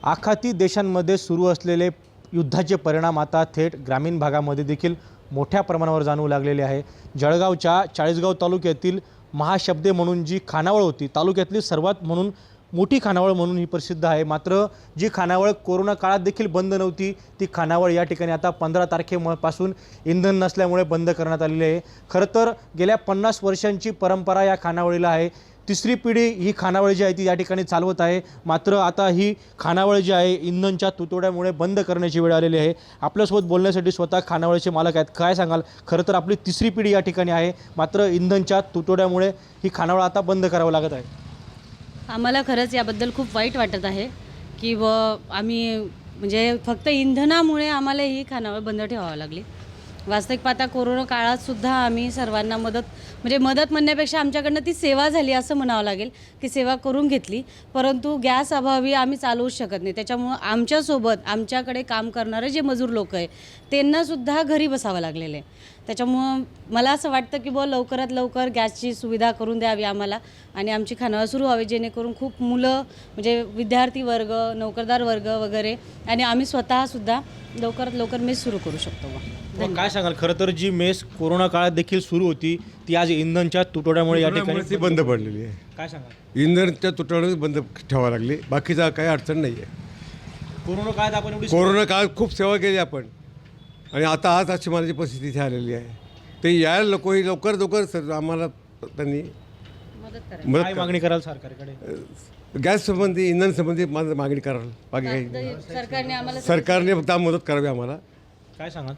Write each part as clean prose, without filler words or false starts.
आखाती देशांमध्ये सुरू असलेले युद्धाचे परिणाम आता थेट ग्रामीण भागामध्ये देखील मोठ्या प्रमाणावर जाणवू लागलेले आहे। जळगावच्या चाळीसगाव तालुक्यातील महाशब्दे म्हणून जी खानावळ होती, तालुक्यातली सर्वात मोठी खानावळ म्हणून ही प्रसिद्ध आहे। मात्र जी खानावळ कोरोना काळात देखील बंद नव्हती, ती खानावळ या ठिकाणी आता 15 तारखेपासून इंधन नसल्यामुळे बंद करण्यात आलेली आहे। खरं तर गेल्या 50 वर्षांची परंपरा या खानावळीला आहे। तिसरी पिढी ही खानावळ जी आहे ती या ठिकाणी चालवत आहे। मात्र आता ही खानावळ जी आहे इंधनच्या तुटवड्यामुळे बंद करण्याची वेळ आलेली आहे। आपल्यासोबत बोलण्यासाठी स्वतः खानावळचे मालक आहेत। काय सांगाल? खरं तर आपली तिसरी पिढी या ठिकाणी आहे, मात्र इंधनच्या तुटवड्यामुळे ही खानावळ आता बंद करावं लागत आहे। आम्हाला खरंच याबद्दल खूप वाईट वाटत आहे की आम्ही म्हणजे फक्त इंधनामुळे आम्हाला ही खानावळ बंद ठेवावी लागली। वास्तविक पाहता कोरोना काळात सुद्धा आम्ही सर्वांना मदत म्हणण्यापेक्षा आमच्याकडनं ती सेवा झाली असं म्हणावं लागेल की सेवा करून घेतली, परंतु गॅस अभावी आम्ही चालवूच शकत नाही। त्याच्यामुळं आमच्यासोबत आमच्याकडे काम करणारे जे मजूर लोक आहे त्यांनासुद्धा घरी बसावं लागलेलं आहे। त्याच्यामुळं मला असं वाटतं की लवकरात लवकर गॅसची सुविधा करून द्यावी आम्हाला आणि आमची खानावळ सुरू व्हावी, जेणेकरून खूप मुलं म्हणजे विद्यार्थी वर्ग, नोकरदार वर्ग वगैरे आणि आम्ही स्वतःसुद्धा लवकरात लवकर मेस सुरू करू शकतो। काय सांगाल? खरं तर जी मेस कोरोना काळात देखील सुरू होती ती आज इंधनच्या तुटवड्यामुळे या ठिकाणी बंद पडलेली आहे। काय सांगाल? इंधनच्या तुटवड्यामुळे बंद ठेवावं लागली, बाकीचा काही अडचण नाही आहे। कोरोना काळात आपण कोरोना काळात खूप सेवा केली आपण आणि आता आज अशी माझी परिस्थिती इथे आलेली आहे। ते यायला नको, ही लवकर आम्हाला त्यांनी काय मागणी कराल सरकारकडे? गॅस संबंधी, इंधन संबंधी मागणी कराल, बाकी काही सरकारने फक्त मदत करावी आम्हाला। काय सांगाल?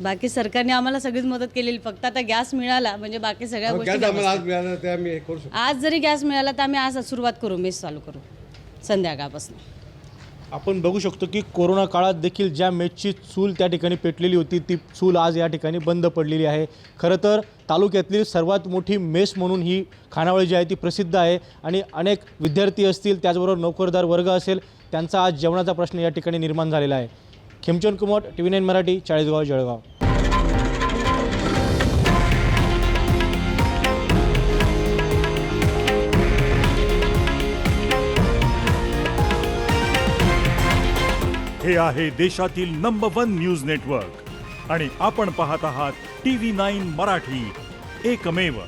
बाकी सरकारने आम्हाला सगळीच मदत केलेली, फक्त आता गॅस मिळाला म्हणजे बाकी सगळ्या गोष्टी गॅस आम्हाला आज मिळाला ते आम्ही हे करू शकतो। आज जरी गॅस मिळाला तर आम्ही आज सुरुवात करू, मेस चालू करू संध्याकाळपासून। आपण बघू शकतो की कोरोना काळात देखील ज्या मेसची चूल त्या ठिकाणी पेटलेली होती ती चूल आज या ठिकाणी बंद पडलेली आहे। खरं तर तालुक्यातील सर्वात मोठी मेस म्हणून ही खानावळ जी आहे ती प्रसिद्ध आहे आणि अनेक विद्यार्थी असतील, त्याचबरोबर नोकरदार वर्ग असेल, त्यांचा आज जेवणाचा प्रश्न या ठिकाणी निर्माण झालेला आहे। खेमचंद कुमोट, TV9 मराठी, चाळीसगाव, जळगाव। हे आहे देशातील नंबर 1 न्यूज नेटवर्क आणि आपण पाहत आहात TV9 मराठी, एकमेव।